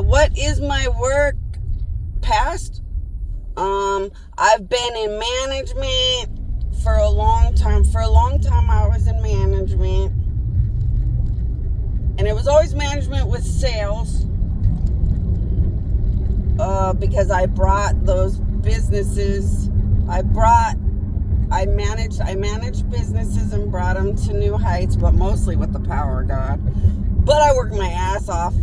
What is my work past? I've been in management for a long time. For a long time, I was in management. And it was always management with sales. Because I brought those businesses. I managed businesses and brought them to new heights, but mostly with the power of God. But I worked my ass off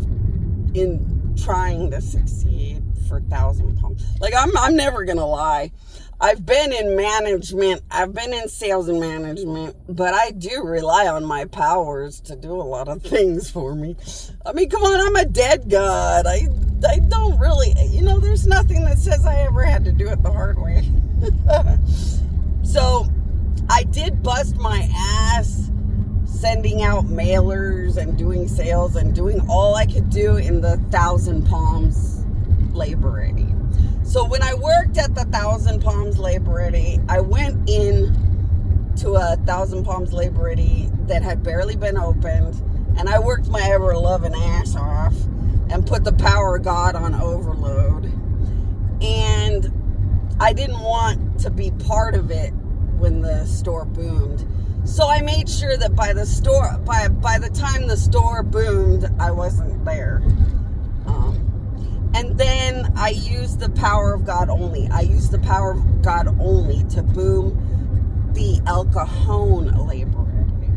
in trying to succeed for 1,000 pumps. Like, I'm never gonna lie. I've been in management. I've been in sales and management, but I do rely on my powers to do a lot of things for me. I mean, come on, I'm a dead god. I don't really, there's nothing that says I ever had to do it the hard way. So I did bust my ass sending out mailers and doing sales and doing all I could do in the 1,000 Palms Labor Ready. So when I worked at the 1,000 Palms Labor Ready, I went in to a 1,000 Palms Labor Ready that had barely been opened, and I worked my ever-loving ass off and put the power of God on overload. And I didn't want to be part of it when the store boomed. So I made sure that by the time the store boomed, I wasn't there. And then I used the power of God only. I used the power of God only to boom the El Cajon Labor Ready.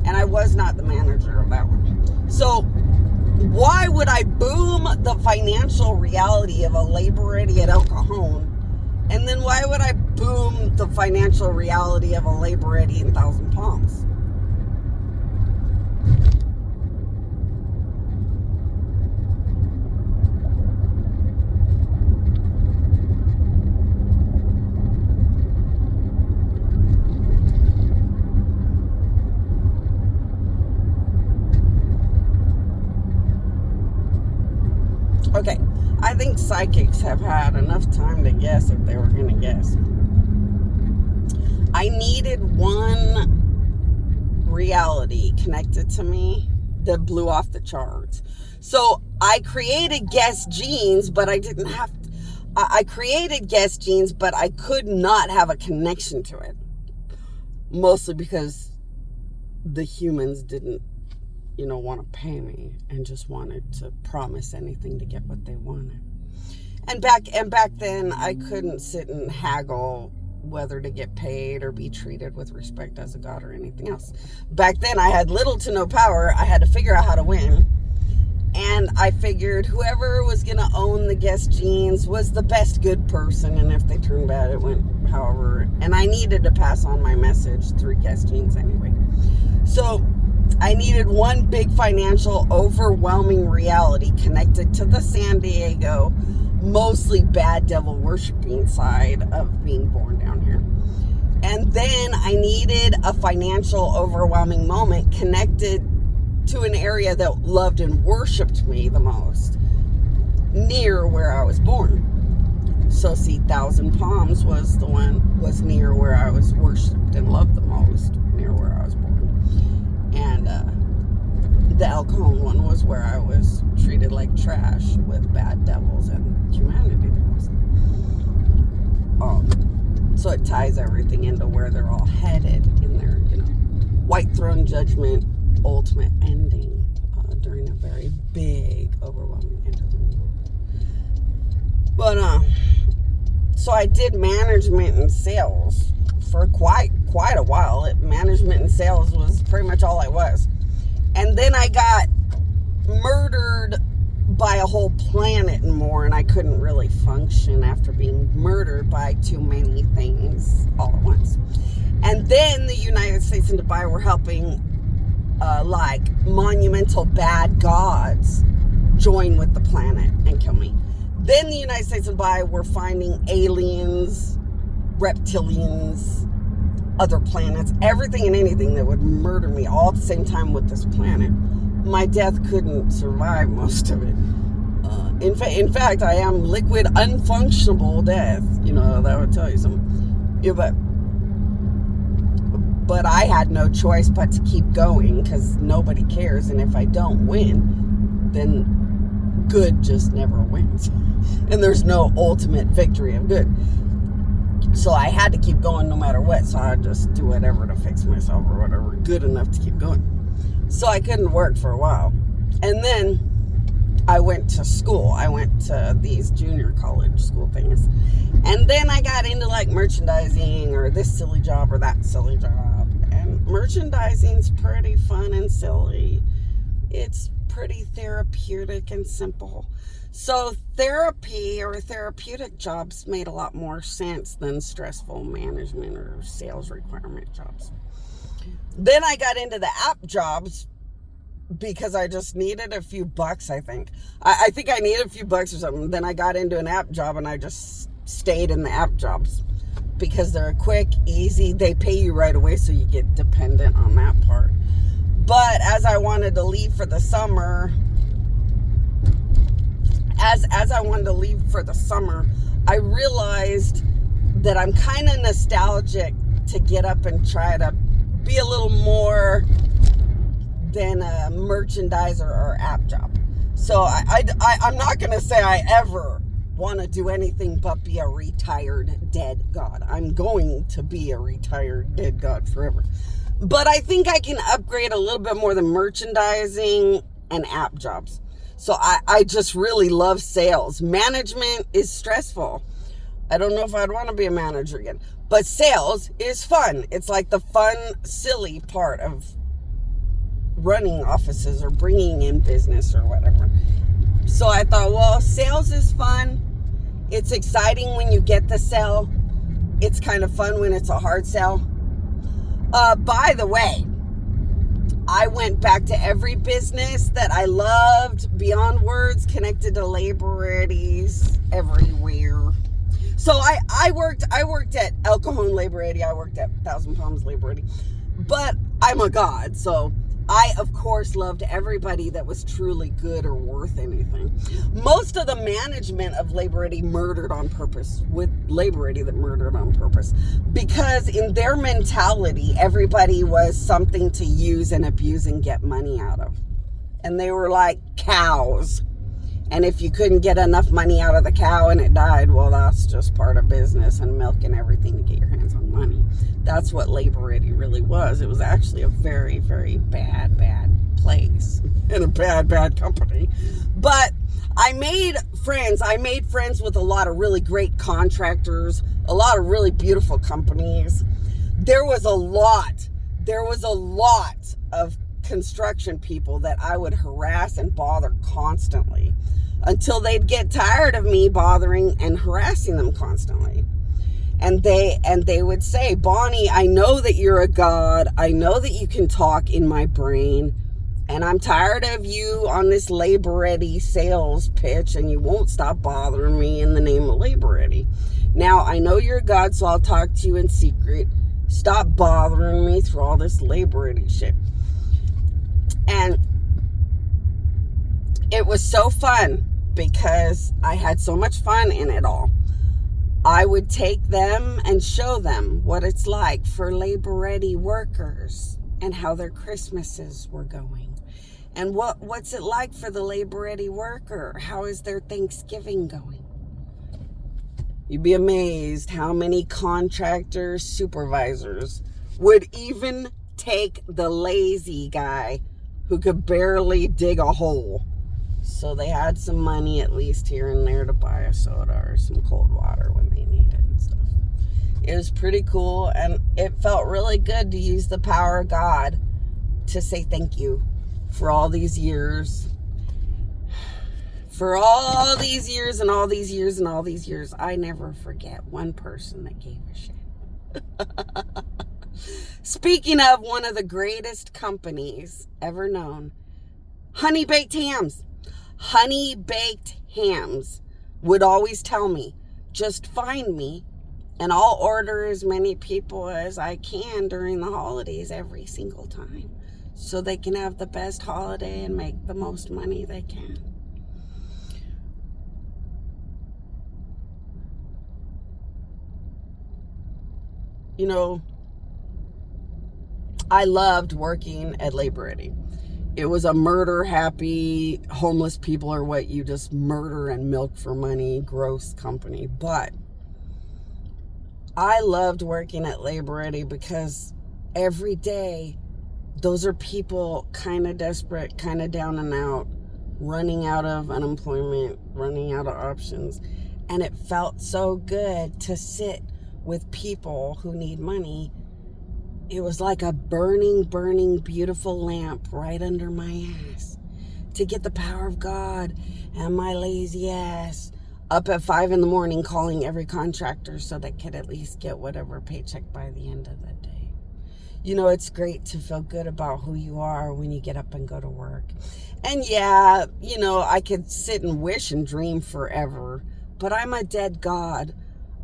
And I was not the manager of that one. So why would I boom the financial reality of a Labor Ready at El Cajon? And then why would I boom the financial reality of a Labor Ready in 1,000 Palms? Okay, I think psychics have had enough time to guess if they were going to guess. I needed one reality connected to me that blew off the charts. So I created guest genes, but I didn't have to. I created guest genes, but I could not have a connection to it. Mostly because the humans didn't want to pay me and just wanted to promise anything to get what they wanted. And back then, I couldn't sit and haggle whether to get paid or be treated with respect as a god or anything else. Back then, I had little to no power. I had to figure out how to win. And I figured whoever was going to own the guest genes was the best good person. And if they turned bad, it went however. And I needed to pass on my message through guest genes anyway. So I needed one big financial overwhelming reality connected to the San Diego, mostly bad devil worshiping side of being born down here. And then I needed a financial overwhelming moment connected to an area that loved and worshiped me the most, near where I was born. So see, 1,000 Palms was near where I was worshipped and loved the most, near where I was born. And the El Cajon one was where I was treated like trash with bad devils and humanity devils. So it ties everything into where they're all headed in their, white throne judgment, ultimate ending during a very big, overwhelming end of the world. But so I did management and sales for quite a while. Management and sales was pretty much all I was. And then I got murdered by a whole planet and more, and I couldn't really function after being murdered by too many things all at once. And then the United States and Dubai were helping monumental bad gods join with the planet and kill me. Then the United States and Dubai were finding aliens, reptilians, other planets, everything and anything that would murder me all at the same time with this planet. My death couldn't survive most of it. In fact, I am liquid, unfunctionable death. That would tell you something. Yeah, but I had no choice but to keep going because nobody cares. And if I don't win, then good just never wins. And there's no ultimate victory of good. So I had to keep going no matter what. So I just do whatever to fix myself or whatever, good enough to keep going. So I couldn't work for a while. And then I went to school. I went to these junior college school things. And then I got into like merchandising or this silly job or that silly job. And merchandising's pretty fun and silly. It's pretty therapeutic and simple. So therapy or therapeutic jobs made a lot more sense than stressful management or sales requirement jobs. Then I got into the app jobs because I just needed a few bucks, I think. I think I needed a few bucks or something. Then I got into an app job and I just stayed in the app jobs because they're quick, easy. They pay you right away, so you get dependent on that part. But as I wanted to leave for the summer, as I wanted to leave for the summer, I realized that I'm kind of nostalgic to get up and try to be a little more than a merchandiser or app job. So I'm not going to say I ever want to do anything but be a retired dead god. I'm going to be a retired dead god forever. But I think I can upgrade a little bit more than merchandising and app jobs. So I just really love sales. Management is stressful. I don't know if I'd want to be a manager again. But sales is fun. It's like the fun, silly part of running offices or bringing in business or whatever. So I thought, well, sales is fun. It's exciting when you get the sell. It's kind of fun when it's a hard sell. By the way, I went back to every business that I loved beyond words, connected to labor readies everywhere. So I worked at El Cajon Labor Ready. I worked at Thousand Palms Labor Ready. But I'm a god, so I, of course, loved everybody that was truly good or worth anything. Most of the management of Labor Ready murdered on purpose, with Labor Ready that murdered on purpose. Because in their mentality, everybody was something to use and abuse and get money out of. And they were like cows. And if you couldn't get enough money out of the cow and it died, well, that's just part of business and milk and everything to get your hands on money. That's what Labor Ready really was. It was actually a very, very bad place and a bad company. But I made friends. I made friends with a lot of really great contractors, a lot of really beautiful companies. There was a lot of construction people that I would harass and bother constantly until they'd get tired of me bothering and harassing them constantly. And they would say, Bonnie, I know that you're a god. I know that you can talk in my brain. And I'm tired of you on this Labor Ready sales pitch, and you won't stop bothering me in the name of Labor Ready. Now, I know you're a god, so I'll talk to you in secret. Stop bothering me through all this Labor Ready shit. And it was so fun because I had so much fun in it all. I would take them and show them what it's like for Labor Ready workers and how their Christmases were going. And what's it like for the Labor Ready worker? How is their Thanksgiving going? You'd be amazed how many contractors, supervisors would even take the lazy guy who could barely dig a hole. So they had some money at least here and there to buy a soda or some cold water when they needed it and stuff. It was pretty cool, and it felt really good to use the power of God to say thank you for all these years. For all these years and all these years and all these years, I never forget one person that gave a shit. Speaking of one of the greatest companies ever known, Honey Baked Hams. Honey Baked Hams would always tell me, just find me and I'll order as many people as I can during the holidays every single time so they can have the best holiday and make the most money they can. You know, I loved working at Labor Ready. It was a murder happy, homeless people are what you just murder and milk for money, gross company. But I loved working at Labor Ready because every day, those are people kind of desperate, kind of down and out, running out of unemployment, running out of options. And it felt so good to sit with people who need money. It was like a burning, burning, beautiful lamp right under my ass to get the power of God and my lazy ass up at 5 a.m. calling every contractor so they could at least get whatever paycheck by the end of the day. You know, it's great to feel good about who you are when you get up and go to work. And yeah, you know, I could sit and wish and dream forever, but I'm a dead god.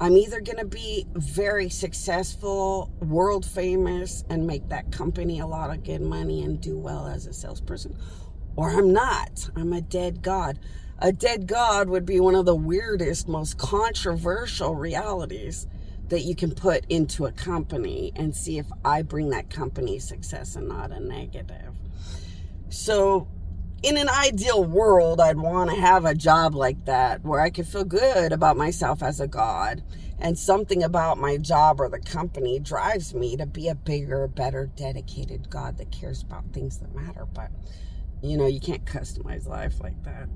I'm either going to be very successful, world famous, and make that company a lot of good money and do well as a salesperson, or I'm not. I'm a dead god. A dead god would be one of the weirdest, most controversial realities that you can put into a company and see if I bring that company success and not a negative. So in an ideal world, I'd want to have a job like that where I could feel good about myself as a god, and something about my job or the company drives me to be a bigger, better, dedicated god that cares about things that matter. But you know, you can't customize life like that.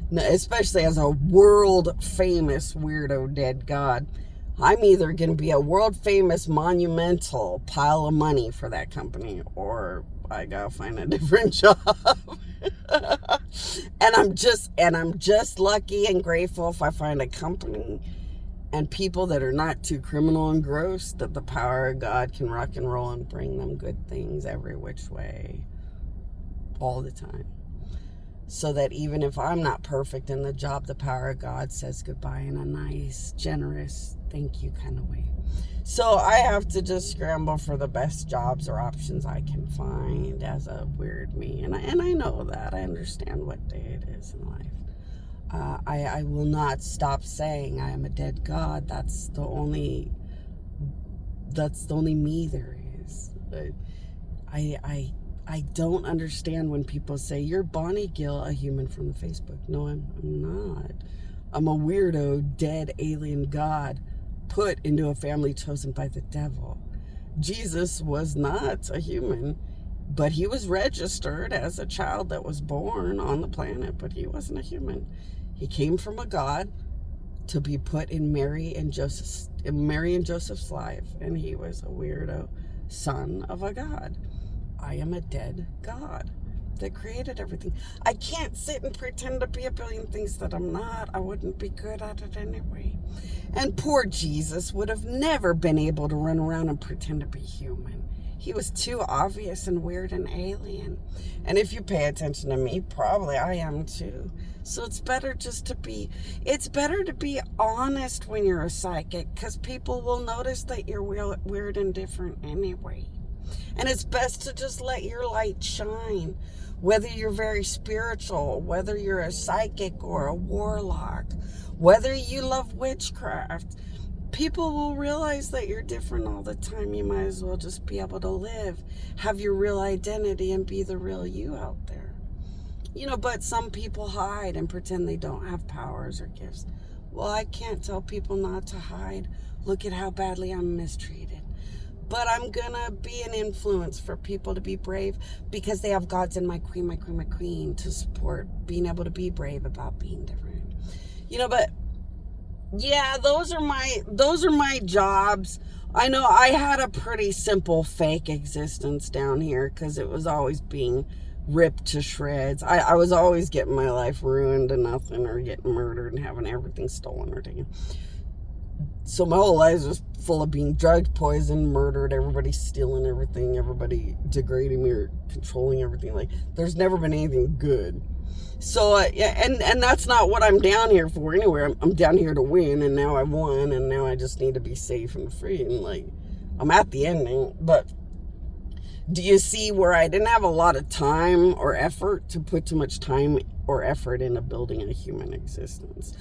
No, especially as a world famous weirdo dead god. I'm either going to be a world famous monumental pile of money for that company, or I gotta find a different job. and I'm just lucky and grateful if I find a company and people that are not too criminal and gross, that the power of God can rock and roll and bring them good things every which way, all the time. So that even if I'm not perfect in the job, the power of God says goodbye in a nice, generous, thank you kind of way. So I have to just scramble for the best jobs or options I can find as a weird me. And I know that. I understand what day it is in life. I will not stop saying I am a dead god. That's the only me there is. I don't understand when people say, you're Bonnie Gill, a human from the Facebook. No, I'm not. I'm a weirdo, dead alien god put into a family chosen by the devil. Jesus was not a human, but he was registered as a child that was born on the planet, but he wasn't a human. He came from a god to be put in Mary and Joseph's life, and he was a weirdo son of a god. I am a dead god that created everything. I can't sit and pretend to be a billion things that I'm not. I wouldn't be good at it anyway. And poor Jesus would have never been able to run around and pretend to be human. He was too obvious and weird and alien. And if you pay attention to me, probably I am too. So it's better to be honest when you're a psychic, because people will notice that you're weird and different anyway. And it's best to just let your light shine, whether you're very spiritual, whether you're a psychic or a warlock, whether you love witchcraft. People will realize that you're different all the time. You might as well just be able to live, have your real identity, and be the real you out there. You know, but some people hide and pretend they don't have powers or gifts. Well, I can't tell people not to hide. Look at how badly I'm mistreated. But I'm gonna be an influence for people to be brave, because they have gods in my queen to support being able to be brave about being different. You know, but yeah, those are my jobs. I know I had a pretty simple fake existence down here because it was always being ripped to shreds. I was always getting my life ruined to nothing, or getting murdered and having everything stolen or taken. So my whole life was full of being drugged, poisoned, murdered, everybody stealing everything, everybody degrading me or controlling everything. Like, there's never been anything good. So, and that's not what I'm down here for anyway. I'm down here to win, and now I won, and now I just need to be safe and free. And, like, I'm at the ending. But do you see where I didn't have a lot of time or effort to put too much time or effort into building a human existence?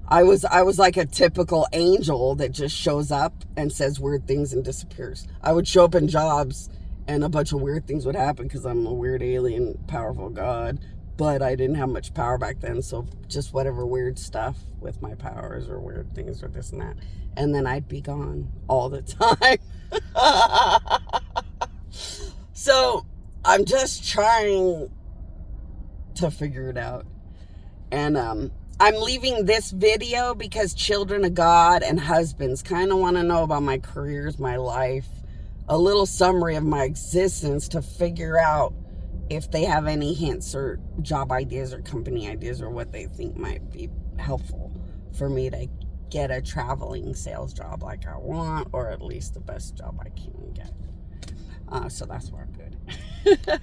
I was like a typical angel that just shows up and says weird things and disappears. I would show up in jobs and a bunch of weird things would happen because I'm a weird alien powerful god. But I didn't have much power back then, so just whatever weird stuff with my powers or weird things or this and that. And then I'd be gone all the time. So I'm just trying to figure it out. And I'm leaving this video because children of God and husbands kind of want to know about my careers, my life, a little summary of my existence to figure out if they have any hints or job ideas or company ideas or what they think might be helpful for me to get a traveling sales job like I want, or at least the best job I can get. So that's where I'm good.